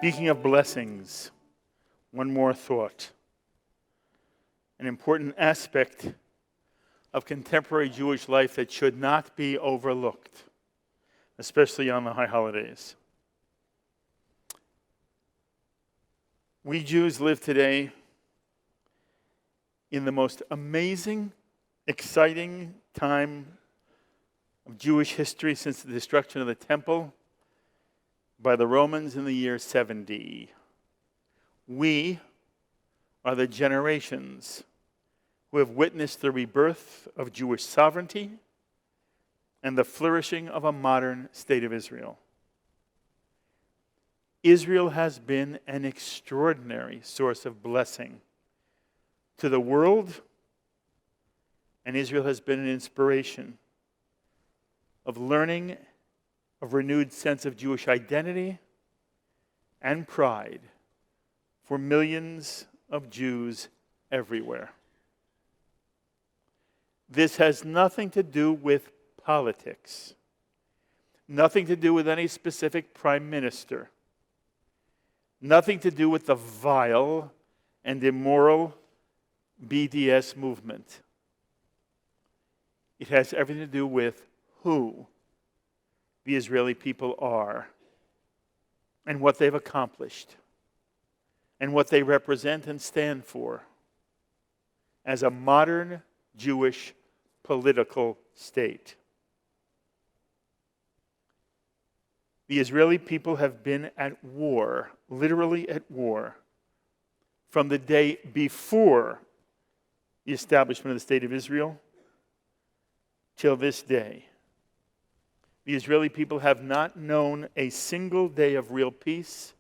Speaking of blessings, one more thought. An important aspect of contemporary Jewish life that should not be overlooked, especially on the high holidays. We Jews live today in the most amazing, exciting time of Jewish history since the destruction of the temple by the Romans in the year 70. We are the generations who have witnessed the rebirth of Jewish sovereignty and the flourishing of a modern state of Israel. Israel has been an extraordinary source of blessing to the world, and Israel has been an inspiration of learning, of renewed sense of Jewish identity and pride for millions of Jews everywhere. This has nothing to do with politics, nothing to do with any specific prime minister, nothing to do with the vile and immoral BDS movement. It has everything to do with who the Israeli people are and what they've accomplished and what they represent and stand for as a modern Jewish political state. The Israeli people have been at war, literally at war, from the day before the establishment of the State of Israel till this day. The Israeli people have not known a single day of real peace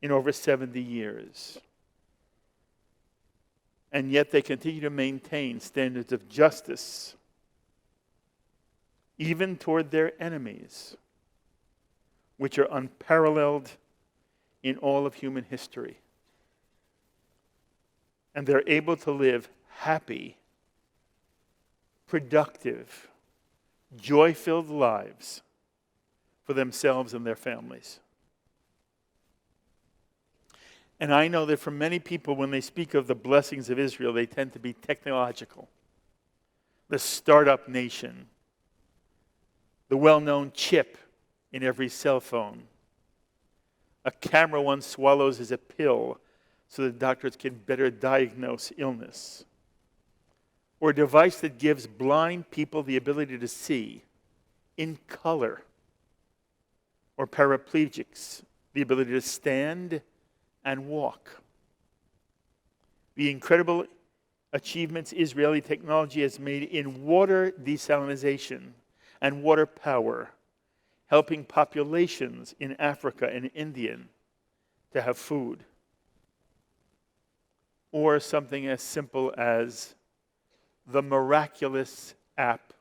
in over 70 years. And yet they continue to maintain standards of justice, even toward their enemies, which are unparalleled in all of human history. And they're able to live happy, productive, joy-filled lives for themselves and their families. And I know that for many people, when they speak of the blessings of Israel, they tend to be technological. The startup nation, the well-known chip in every cell phone, a camera one swallows as a pill so that doctors can better diagnose illness, or a device that gives blind people the ability to see in color, or paraplegics the ability to stand and walk. The incredible achievements Israeli technology has made in water desalination and water power, helping populations in Africa and India to have food. Or something as simple as the miraculous app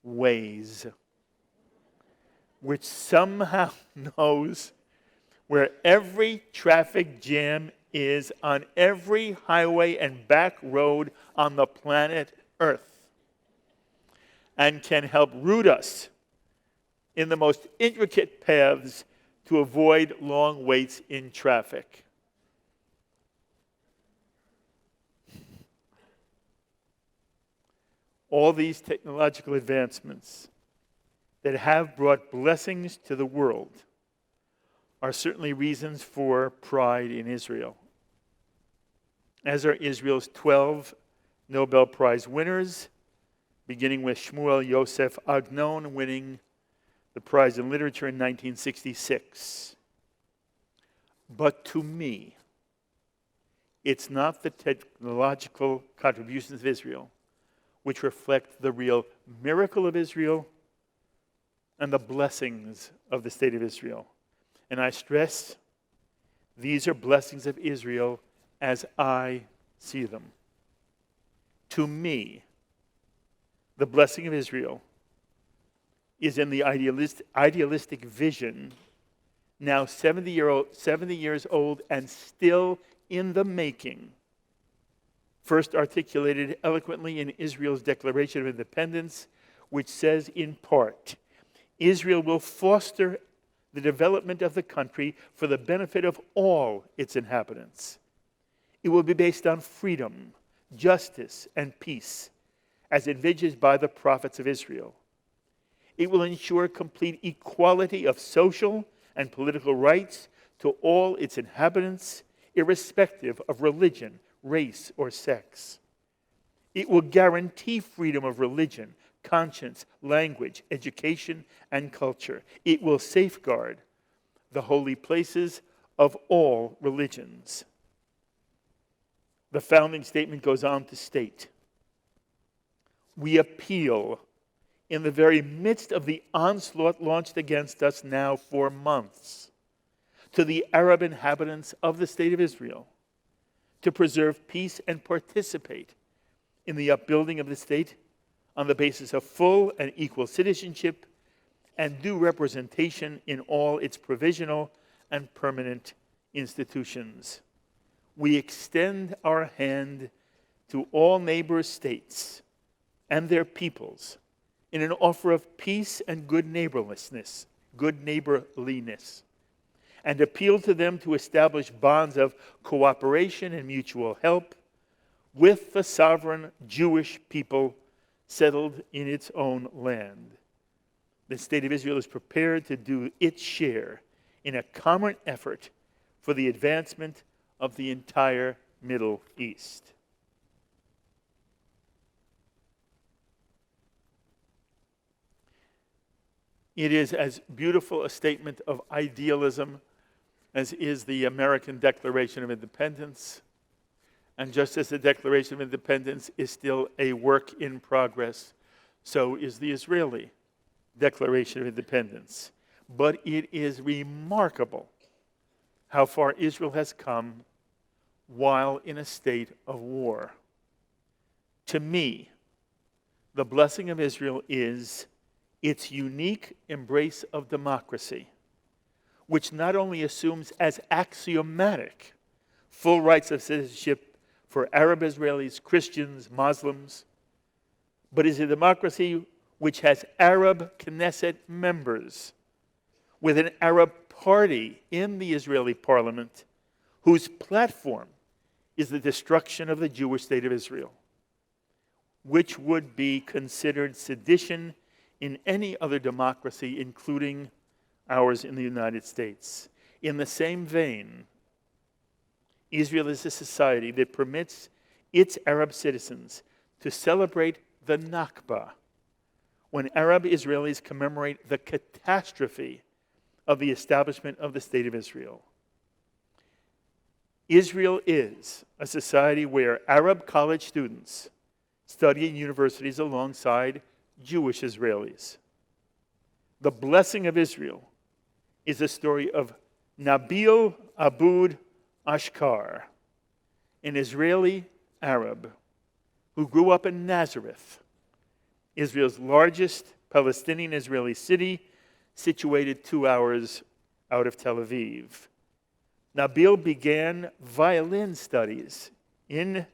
Waze, which somehow knows where every traffic jam is on every highway and back road on the planet Earth, and can help route us in the most intricate paths to avoid long waits in traffic. All these technological advancements that have brought blessings to the world are certainly reasons for pride in Israel, as are Israel's 12 Nobel Prize winners, beginning with Shmuel Yosef Agnon winning the prize in literature in 1966. But to me, it's not the technological contributions of Israel which reflect the real miracle of Israel and the blessings of the state of Israel. And I stress, these are blessings of Israel as I see them. To me, the blessing of Israel is in the idealistic vision, now 70 years old and still in the making, first articulated eloquently in Israel's Declaration of Independence, which says in part, Israel will foster the development of the country for the benefit of all its inhabitants. It will be based on freedom, justice, and peace, as envisaged by the prophets of Israel. It will ensure complete equality of social and political rights to all its inhabitants, irrespective of religion, race, or sex. It will guarantee freedom of religion, conscience, language, education, and culture. It will safeguard the holy places of all religions. The founding statement goes on to state, "We appeal in the very midst of the onslaught launched against us now for months to the Arab inhabitants of the State of Israel to preserve peace and participate in the upbuilding of the state on the basis of full and equal citizenship and due representation in all its provisional and permanent institutions. We extend our hand to all neighbor states and their peoples in an offer of peace and good neighborliness, and appeal to them to establish bonds of cooperation and mutual help with the sovereign Jewish people settled in its own land. The State of Israel is prepared to do its share in a common effort for the advancement of the entire Middle East." It is as beautiful a statement of idealism as is the American Declaration of Independence. And just as the Declaration of Independence is still a work in progress, so is the Israeli Declaration of Independence. But it is remarkable how far Israel has come while in a state of war. To me, the blessing of Israel is its unique embrace of democracy, which not only assumes as axiomatic full rights of citizenship for Arab Israelis, Christians, Muslims, but is a democracy which has Arab Knesset members with an Arab party in the Israeli parliament whose platform is the destruction of the Jewish state of Israel, which would be considered sedition in any other democracy, including ours in the United States. In the same vein, Israel is a society that permits its Arab citizens to celebrate the Nakba when Arab Israelis commemorate the catastrophe of the establishment of the State of Israel. Israel is a society where Arab college students study in universities alongside Jewish Israelis. The blessing of Israel is a story of Nabil Aboud Ashkar, an Israeli Arab who grew up in Nazareth, Israel's largest Palestinian Israeli city, situated 2 hours out of Tel Aviv. Nabil began violin studies in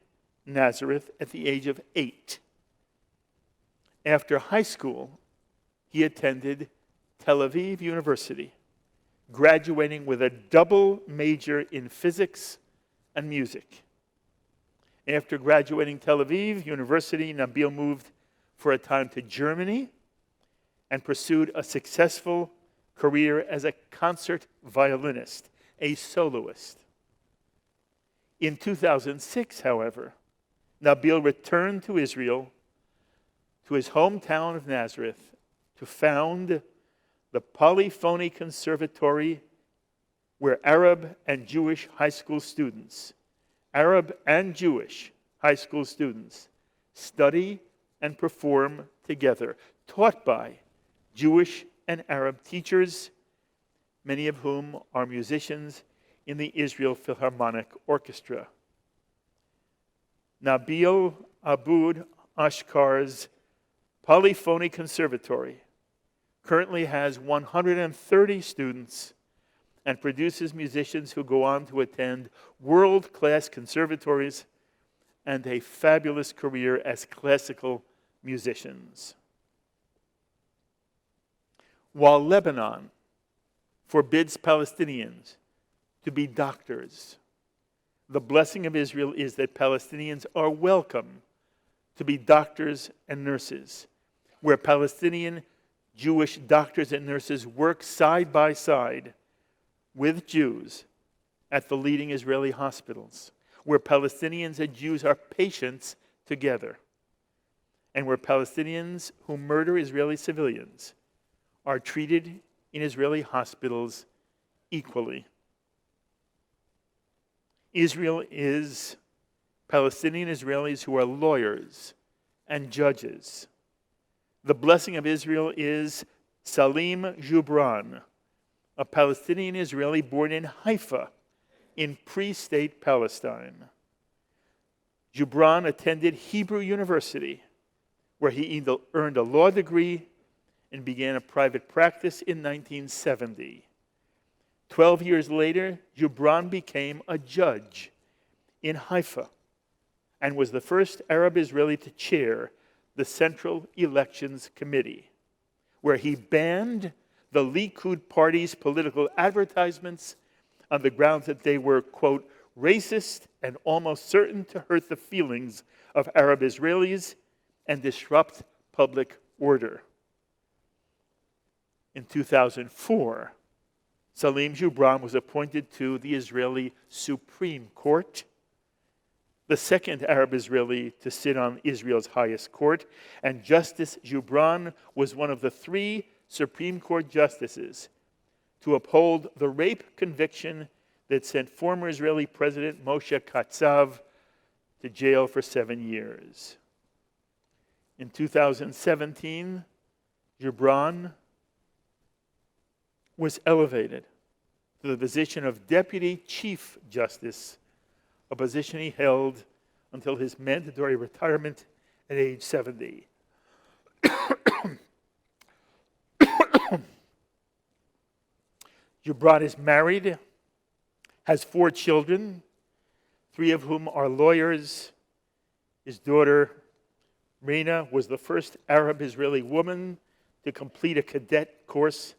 Nazareth at the age of 8. After high school, he attended Tel Aviv University, graduating with a double major in physics and music. After graduating Tel Aviv University, Nabil moved for a time to Germany and pursued a successful career as a concert violinist, a soloist. In 2006, however, Nabil returned to Israel, to his hometown of Nazareth, to found the Polyphony Conservatory, where Arab and Jewish high school students study and perform together, taught by Jewish and Arab teachers, many of whom are musicians in the Israel Philharmonic Orchestra. Nabil Aboud Ashkar's Polyphony Conservatory currently has 130 students and produces musicians who go on to attend world-class conservatories and a fabulous career as classical musicians. While Lebanon forbids Palestinians to be doctors. The blessing of Israel is that Palestinians are welcome to be doctors and nurses, where Palestinian Jewish doctors and nurses work side by side with Jews at the leading Israeli hospitals, where Palestinians and Jews are patients together, and where Palestinians who murder Israeli civilians are treated in Israeli hospitals equally. Israel is Palestinian Israelis who are lawyers and judges. The blessing of Israel is Salim Jubran, a Palestinian Israeli born in Haifa in pre-state Palestine. Jubran attended Hebrew University, where he earned a law degree and began a private practice in 1970. 12 years later, Jubran became a judge in Haifa and was the first Arab Israeli to chair the Central Elections Committee, where he banned the Likud party's political advertisements on the grounds that they were, quote, racist and almost certain to hurt the feelings of Arab Israelis and disrupt public order. In 2004, Salim Jubran was appointed to the Israeli Supreme Court, the second Arab Israeli to sit on Israel's highest court, and Justice Jubran was one of the 3 Supreme Court justices to uphold the rape conviction that sent former Israeli President Moshe Katsav to jail for 7 years. In 2017, Jubran was elevated to the position of Deputy Chief Justice, a position he held until his mandatory retirement at age 70. Jubran is married, has 4 children, 3 of whom are lawyers. His daughter, Rina, was the first Arab Israeli woman to complete a cadet course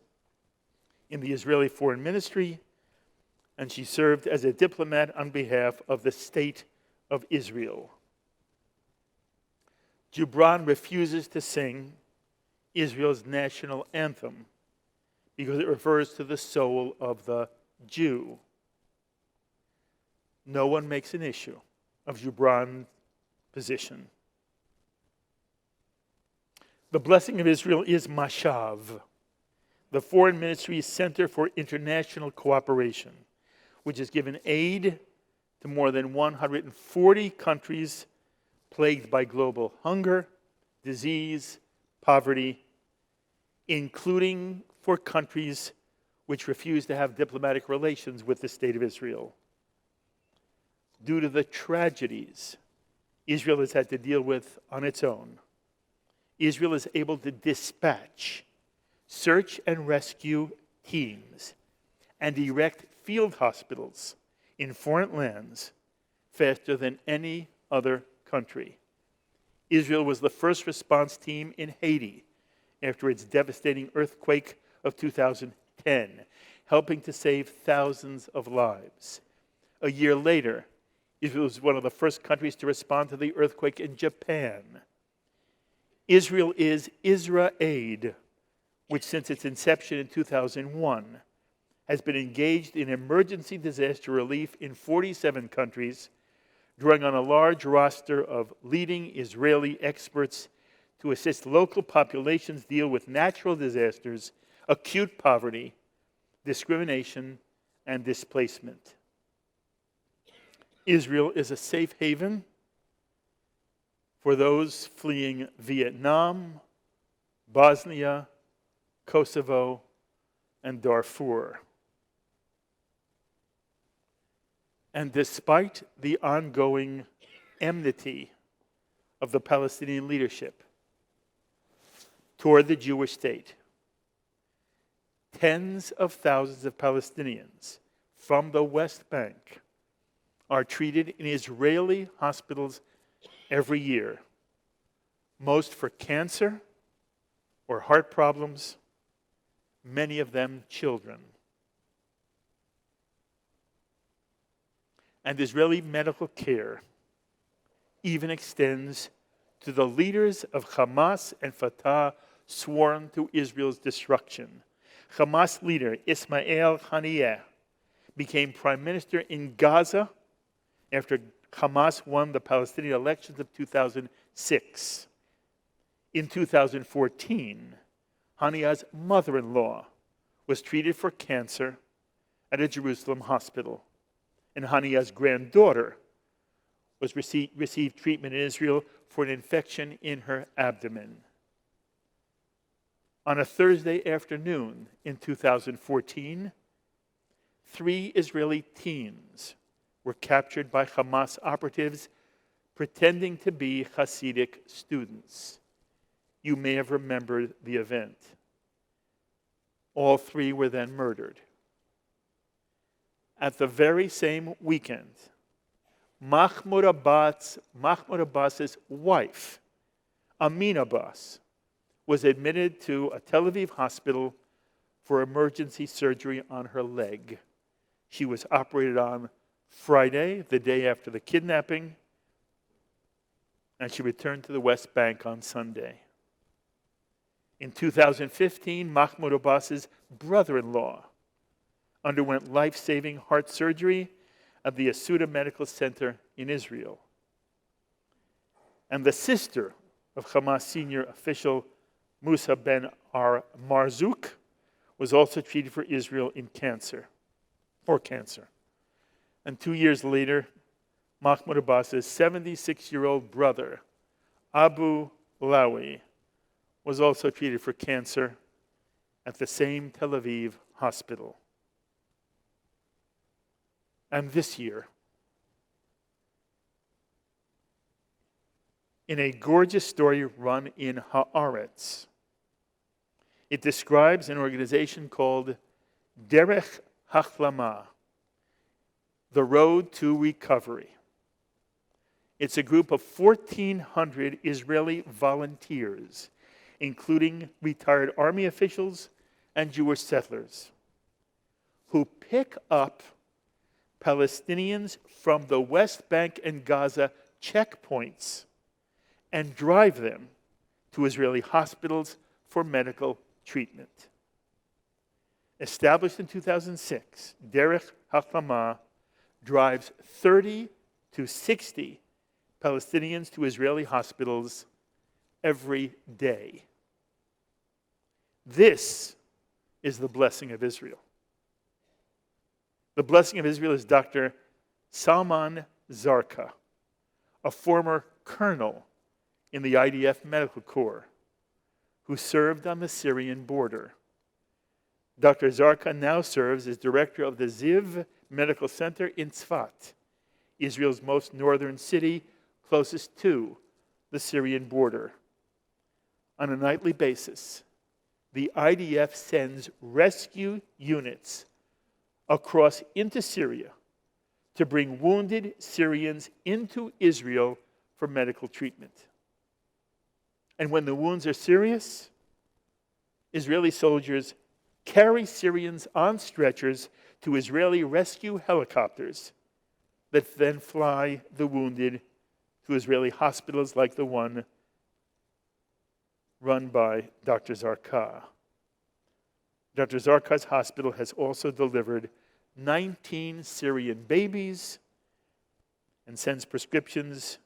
in the Israeli Foreign Ministry, and she served as a diplomat on behalf of the State of Israel. Jubran refuses to sing Israel's national anthem because it refers to the soul of the Jew. No one makes an issue of Jubran's position. The blessing of Israel is Mashav, the Foreign Ministry's Center for International Cooperation, which has given aid to more than 140 countries plagued by global hunger, disease, poverty, including for countries which refuse to have diplomatic relations with the State of Israel. Due to the tragedies Israel has had to deal with on its own, Israel is able to dispatch search and rescue teams and erect field hospitals in foreign lands faster than any other country. Israel was the first response team in Haiti after its devastating earthquake of 2010, helping to save thousands of lives. A year later, Israel was one of the first countries to respond to the earthquake in Japan. Israel is IsraAid, which since its inception in 2001 has been engaged in emergency disaster relief in 47 countries, drawing on a large roster of leading Israeli experts to assist local populations deal with natural disasters, acute poverty, discrimination, and displacement. Israel is a safe haven for those fleeing Vietnam, Bosnia, Kosovo, and Darfur. And despite the ongoing enmity of the Palestinian leadership toward the Jewish state, tens of thousands of Palestinians from the West Bank are treated in Israeli hospitals every year, most for cancer or heart problems, many of them children. and Israeli medical care even extends to the leaders of Hamas and Fatah sworn to Israel's destruction. Hamas leader Ismail Haniyeh became prime minister in Gaza after Hamas won the Palestinian elections of 2006. In 2014, Haniyeh's mother-in-law was treated for cancer at a Jerusalem hospital, and Haniyeh's granddaughter received treatment in Israel for an infection in her abdomen. On a Thursday afternoon in 2014, 3 Israeli teens were captured by Hamas operatives pretending to be Hasidic students. You may have remembered the event. All 3 were then murdered. At the very same weekend, Mahmoud Abbas's wife, Amin Abbas, was admitted to a Tel Aviv hospital for emergency surgery on her leg. She was operated on Friday, the day after the kidnapping, and she returned to the West Bank on Sunday. In 2015, Mahmoud Abbas's brother-in-law underwent life-saving heart surgery at the Asuda Medical Center in Israel. And the sister of Hamas senior official Musa ben Marzouk was also treated for Israel for cancer. And 2 years later, Mahmoud Abbas's 76-year-old brother, Abu Lawi, was also treated for cancer at the same Tel Aviv hospital. And this year, in a gorgeous story run in Haaretz, it describes an organization called Derech Hachlama, the Road to Recovery. It's a group of 1,400 Israeli volunteers, including retired army officials and Jewish settlers, who pick up Palestinians from the West Bank and Gaza checkpoints and drive them to Israeli hospitals for medical treatment. Established in 2006, Derech Hachlama drives 30 to 60 Palestinians to Israeli hospitals every day. This is the blessing of Israel. The blessing of Israel is Dr. Salman Zarqa, a former colonel in the IDF Medical Corps who served on the Syrian border. Dr. Zarqa now serves as director of the Ziv Medical Center in Tzfat, Israel's most northern city closest to the Syrian border. On a nightly basis, the IDF sends rescue units across into Syria to bring wounded Syrians into Israel for medical treatment. And when the wounds are serious, Israeli soldiers carry Syrians on stretchers to Israeli rescue helicopters that then fly the wounded to Israeli hospitals like the one run by Dr. Zarqa. Dr. Zarqa's hospital has also delivered 19 Syrian babies and sends prescriptions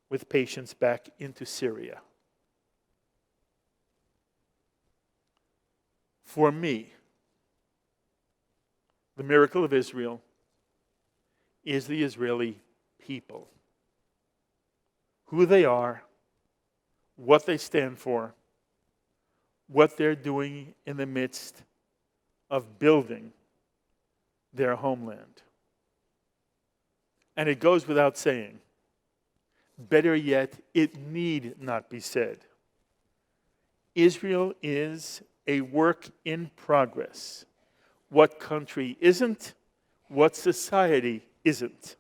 with patients back into Syria. For me, the miracle of Israel is the Israeli people. Who they are, what they stand for, what they're doing in the midst of building their homeland. And it goes without saying, better yet, it need not be said. Israel is a work in progress. What country isn't? What society isn't?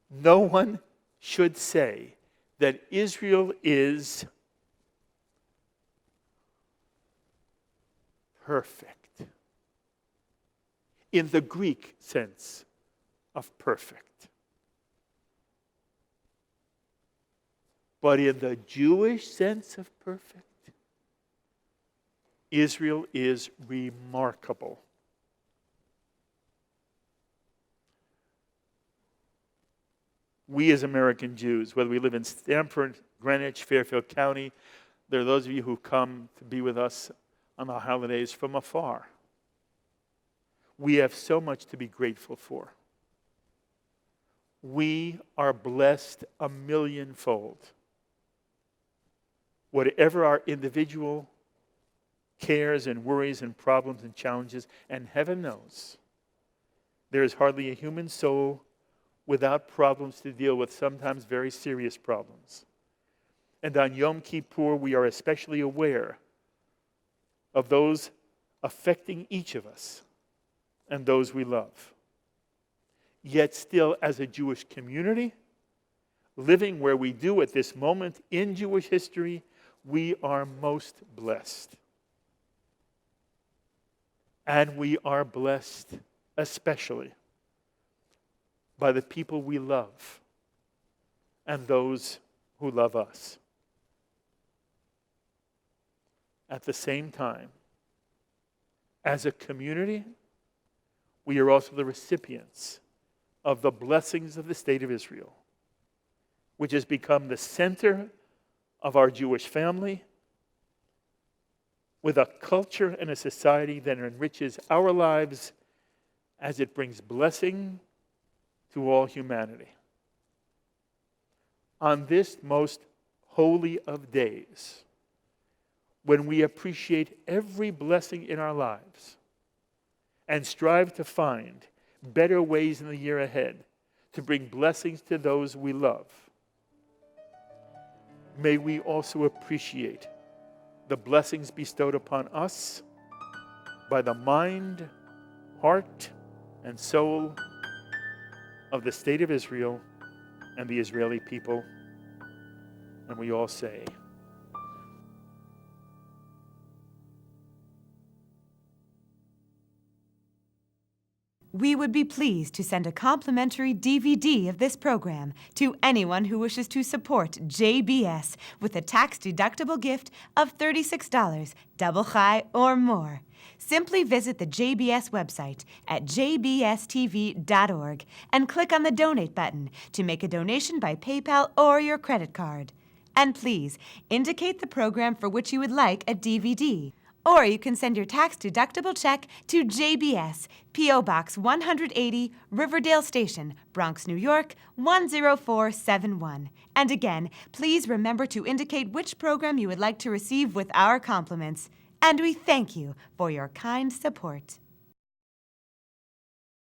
No one should say that Israel is perfect in the Greek sense of perfect. But in the Jewish sense of perfect, Israel is remarkable. We as American Jews, whether we live in Stamford, Greenwich, Fairfield County, there are those of you who come to be with us on the holidays from afar. We have so much to be grateful for. We are blessed a millionfold. Whatever our individual cares and worries and problems and challenges, and heaven knows, there is hardly a human soul without problems to deal with, sometimes very serious problems. And on Yom Kippur, we are especially aware of those affecting each of us and those we love. Yet still, as a Jewish community, living where we do at this moment in Jewish history, we are most blessed. And we are blessed especially by the people we love and those who love us. At the same time, as a community, we are also the recipients of the blessings of the state of Israel, which has become the center of our Jewish family, with a culture and a society that enriches our lives as it brings blessing to all humanity. On this most holy of days, when we appreciate every blessing in our lives and strive to find better ways in the year ahead to bring blessings to those we love, may we also appreciate the blessings bestowed upon us by the mind, heart, and soul of the state of Israel and the Israeli people. And we all say, We would be pleased to send a complimentary DVD of this program to anyone who wishes to support JBS with a tax-deductible gift of $36, double chai or more. Simply visit the JBS website at jbstv.org and click on the Donate button to make a donation by PayPal or your credit card. And please, indicate the program for which you would like a DVD. Or you can send your tax-deductible check to JBS, P.O. Box 180, Riverdale Station, Bronx, New York, 10471. And again, please remember to indicate which program you would like to receive with our compliments. And we thank you for your kind support.